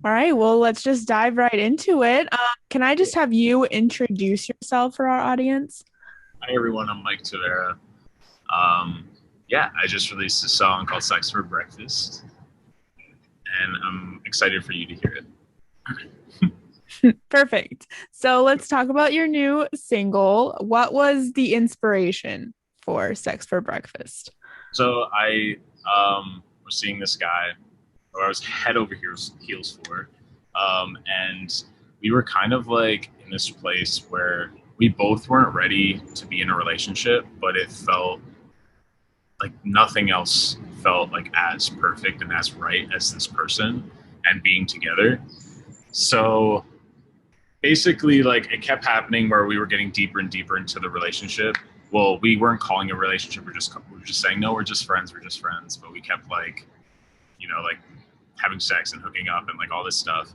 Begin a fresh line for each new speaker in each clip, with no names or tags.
All right, well, let's just dive right into it. Can I just have you introduce yourself for our audience?
Hi everyone, I'm Mike Taveira. Um, yeah, I just released a song called "Sex for Breakfast," and I'm excited for you to hear it.
Perfect. So let's talk about your new single. What was the inspiration for Sex for Breakfast?
So I was seeing this guy, who I was head over heels for, and we were kind of like in this place where we both weren't ready to be in a relationship, but it felt like nothing else felt like as perfect and as right as this person and being together. So basically, like, it kept happening where we were getting deeper and deeper into the relationship. Well, we weren't calling it a relationship. We were just saying, no, we're just friends. We're just friends. But we kept like, like having sex and hooking up and like all this stuff.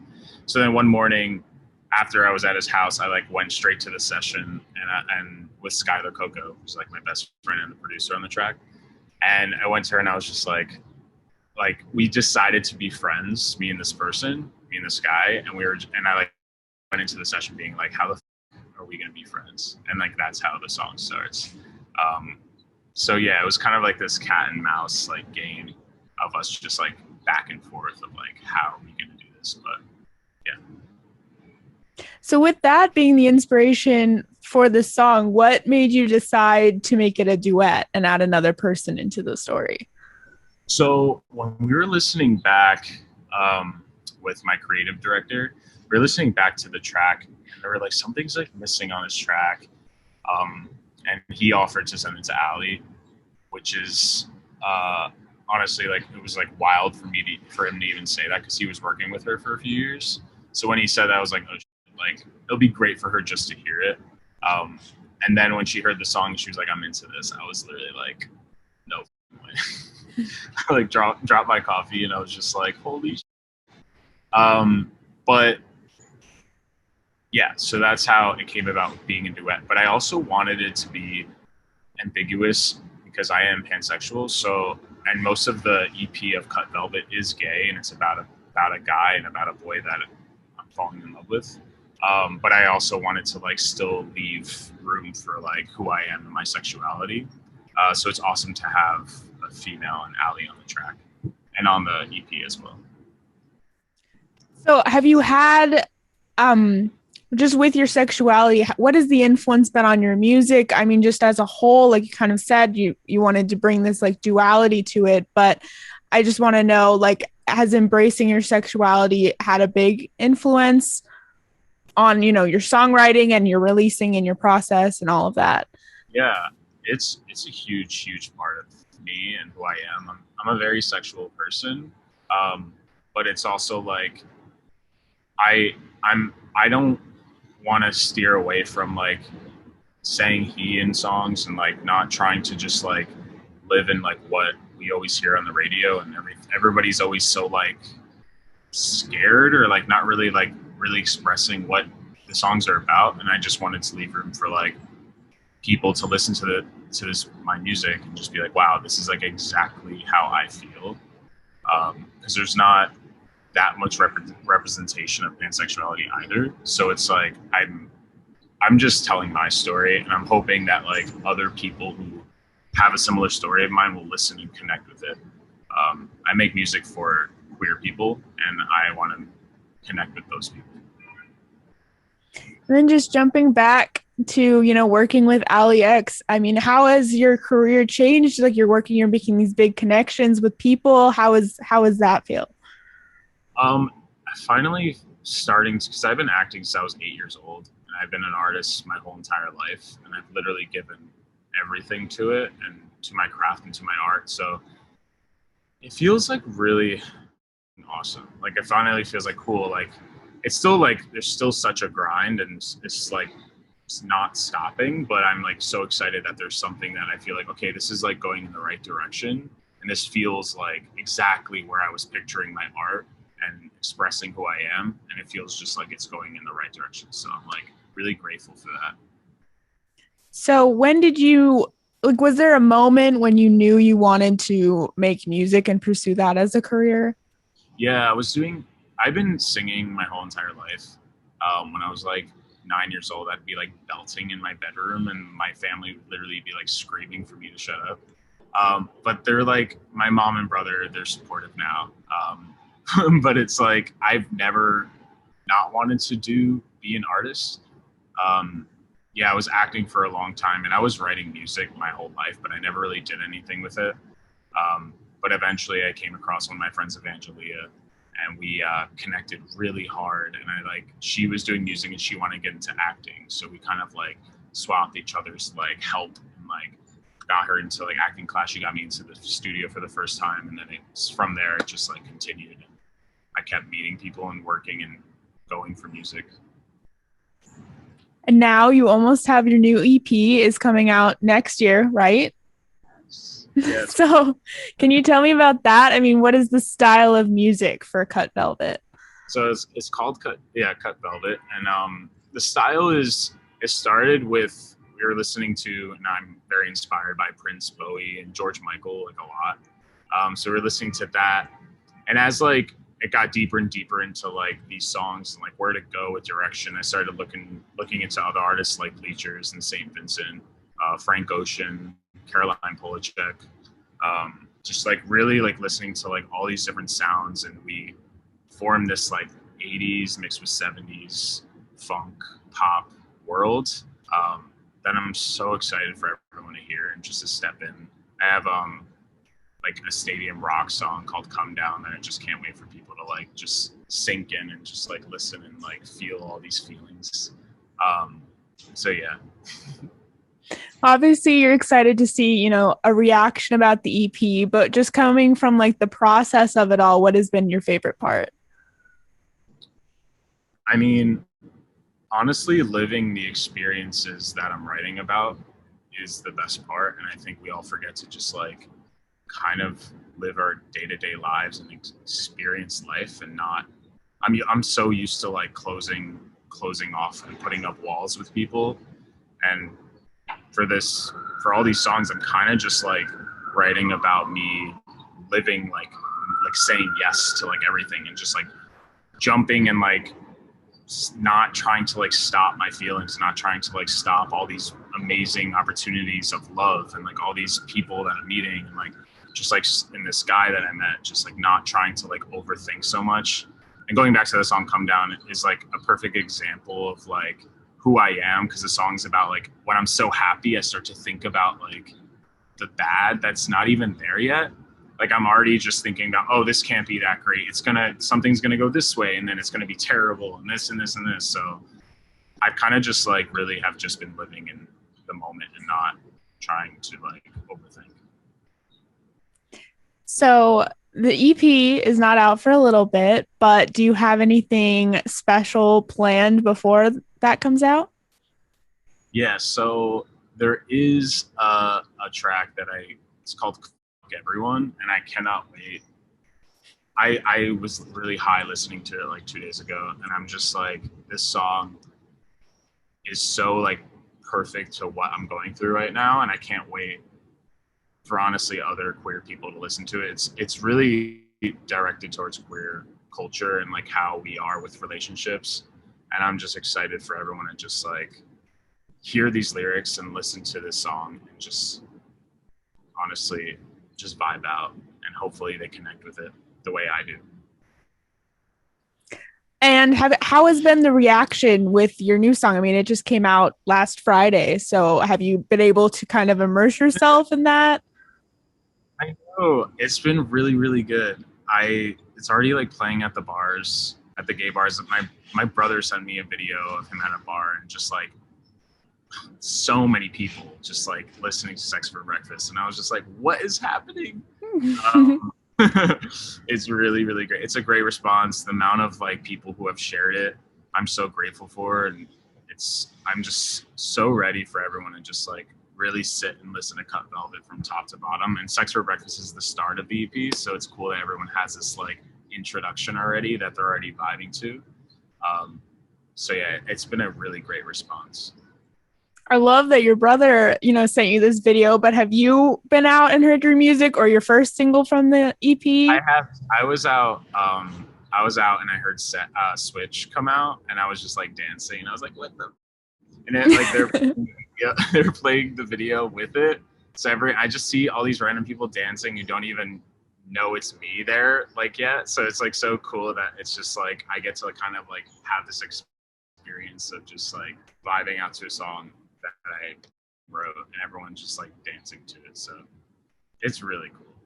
So then one morning after I was at his house, I like went straight to the session and with Skylar Coco, who's like my best friend and the producer on the track. And I went to her and I was just like we decided to be friends, me and this person, me and this guy, and I like went into the session being like, how the are we gonna be friends? And like that's how the song starts. Um, so yeah, it was kind of like this cat and mouse like game of us just like back and forth of like how are we gonna do this? But yeah.
So, with that being the inspiration for the song, what made you decide to make it a duet and add another person into the story?
So when we were listening back with my creative director, we were listening back to the track, and there were like something's like missing on this track, and he offered to send it to Allie, which is honestly like it was like wild for him to even say that because he was working with her for a few years. So when he said that, I was like, oh, like it'll be great for her just to hear it. Um, and then when she heard the song, she was like, I'm into this. I was literally like, no way. I like dropped my coffee and I was just like, holy shit. But yeah, so that's how it came about being a duet. But I also wanted it to be ambiguous because I am pansexual. So, and most of the EP of Cut Velvet is gay, and it's about a guy and about a boy that I'm falling in love with. But I also wanted to like still leave room for like who I am and my sexuality. So it's awesome to have a female and Allie on the track and on the EP as well.
So, have you had um just with your sexuality, what has the influence been on your music? I mean, just as a whole, like you kind of said, you wanted to bring this like duality to it, but I just want to know, like, has embracing your sexuality had a big influence on, your songwriting and your releasing and your process and all of that?
Yeah, it's a huge part of me and who I am. I'm a very sexual person, um, but it's also like I don't want to steer away from like saying he in songs and like not trying to just like live in like what we always hear on the radio and everybody's always so like scared or like not really like really expressing what the songs are about, and I just wanted to leave room for like people to listen to this my music and just be like, wow, this is like exactly how I feel, because there's not that much representation of pansexuality either. So it's like I'm just telling my story, and I'm hoping that like other people who have a similar story of mine will listen and connect with it. I make music for queer people, and I want to connect with those people.
And then just jumping back to, working with Allie X. I mean, how has your career changed? Like you're making these big connections with people. How is that feel?
I finally starting because I've been acting since I was 8 years old, and I've been an artist my whole entire life, and I've literally given everything to it and to my craft and to my art. So it feels like really awesome. Like it finally feels like cool. Like it's still like there's still such a grind, and it's like it's not stopping. But I'm like so excited that there's something that I feel like okay, this is like going in the right direction, and this feels like exactly where I was picturing my art and expressing who I am, and it feels just like it's going in the right direction. So I'm like really grateful for that.
So when did you like was there a moment when you knew you wanted to make music and pursue that as a career?
Yeah, I've been singing my whole entire life. When I was like 9 years old, I'd be like belting in my bedroom, and my family would literally be like screaming for me to shut up. But they're like, my mom and brother, they're supportive now. But it's like, I've never not wanted to be an artist. Yeah, I was acting for a long time, and I was writing music my whole life, but I never really did anything with it. But eventually I came across one of my friends, Evangelia, and we connected really hard. And she was doing music and she wanted to get into acting. So we kind of like swapped each other's like help, and like got her into like acting class. She got me into the studio for the first time. And then from there, it just like continued. I kept meeting people and working and going for music.
And now you almost have your new EP is coming out next year, right?
Yes.
So can you tell me about that? I mean, what is the style of music for Cut Velvet?
So it's called Cut Velvet. And the style it started with, we were listening to, and I'm very inspired by Prince, Bowie, and George Michael, like a lot. So we're listening to that. And as like it got deeper and deeper into like these songs and like where to go with direction, I started looking into other artists like Bleachers and St. Vincent, Frank Ocean, Caroline Polachek, just like really like listening to like all these different sounds, and we formed this like 80s mixed with 70s funk pop world that I'm so excited for everyone to hear and just to step in. I have like a stadium rock song called Come Down that I just can't wait for people to like just sink in and just like listen and like feel all these feelings. So yeah.
Obviously you're excited to see, you know, a reaction about the EP, but just coming from like the process of it all, what has been your favorite part?
I mean, honestly, living the experiences that I'm writing about is the best part. And I think we all forget to just like kind of live our day-to-day lives and experience life, and not, I'm so used to like closing off and putting up walls with people. And for all these songs, I'm kind of just like writing about me living like saying yes to like everything, and just like jumping and like not trying to like stop my feelings, not trying to like stop all these amazing opportunities of love and like all these people that I'm meeting, and like just like in this guy that I met, just like not trying to like overthink so much. And going back to the song Come Down is like a perfect example of like who I am, because the song's about like when I'm so happy I start to think about like the bad that's not even there yet. Like I'm already just thinking about, oh, this can't be that great, something's gonna go this way, and then it's gonna be terrible, and this and this and this. So I've kind of just like really have just been living in the moment and not trying to like overthink.
So the EP is not out for a little bit, but do you have anything special planned before that comes out?
Yeah, so there is a track that it's called Fuck Everyone, and I cannot wait. I was really high listening to it like 2 days ago, and I'm just like, this song is so like perfect to what I'm going through right now, and I can't wait for honestly other queer people to listen to it. It's really directed towards queer culture and like how we are with relationships, and I'm just excited for everyone to just like hear these lyrics and listen to this song and just honestly just vibe out, and hopefully they connect with it the way I do.
And how has been the reaction with your new song? I mean, it just came out last Friday, so have you been able to kind of immerse yourself in that?
I know, it's been really, really good. It's already like playing at the bars, at the gay bars. My brother sent me a video of him at a bar, and just like so many people just like listening to Sex for Breakfast, and I was just like, what is happening? It's really, really great. It's a great response. The amount of like people who have shared it, I'm so grateful for, and I'm just so ready for everyone to just like really sit and listen to Cut Velvet from top to bottom. And Sex for Breakfast is the start of the EP, so it's cool that everyone has this like introduction already that they're already vibing to. So yeah, it's been a really great response.
I love that your brother, you know, sent you this video, but have you been out and heard your music or your first single from the EP?
I was out I was out and I heard Switch come out, and I was just like dancing, and I was like, what the? And then like they're playing the video with it. So I just see all these random people dancing who don't even know it's me there like yet. So it's like so cool that it's just like I get to like, kind of like have this experience of just like vibing out to a song that I wrote, and everyone's just like dancing to it. So it's really cool.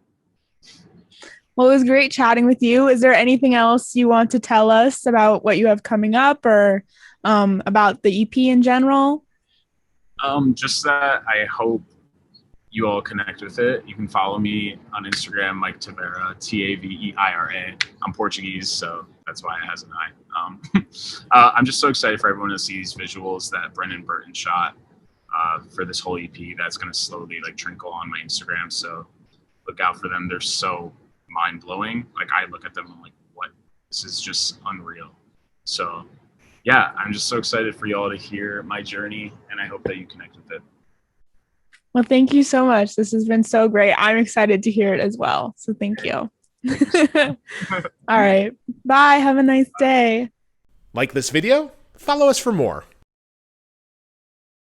Well, it was great chatting with you. Is there anything else you want to tell us about what you have coming up, or about the EP in general?
Just that I hope you all connect with it. You can follow me on Instagram, Mike Taveira, Taveira. I'm Portuguese, so that's why it has an I. I'm just so excited for everyone to see these visuals that Brendan Burton shot for this whole EP. That's going to slowly like trickle on my Instagram. So look out for them. They're so mind blowing. Like I look at them, I'm like, what? This is just unreal. So yeah, I'm just so excited for y'all to hear my journey, and I hope that you connect with it.
Well, thank you so much. This has been so great. I'm excited to hear it as well. So thank you. All right. Bye. Have a nice day.
Like this video? Follow us for more.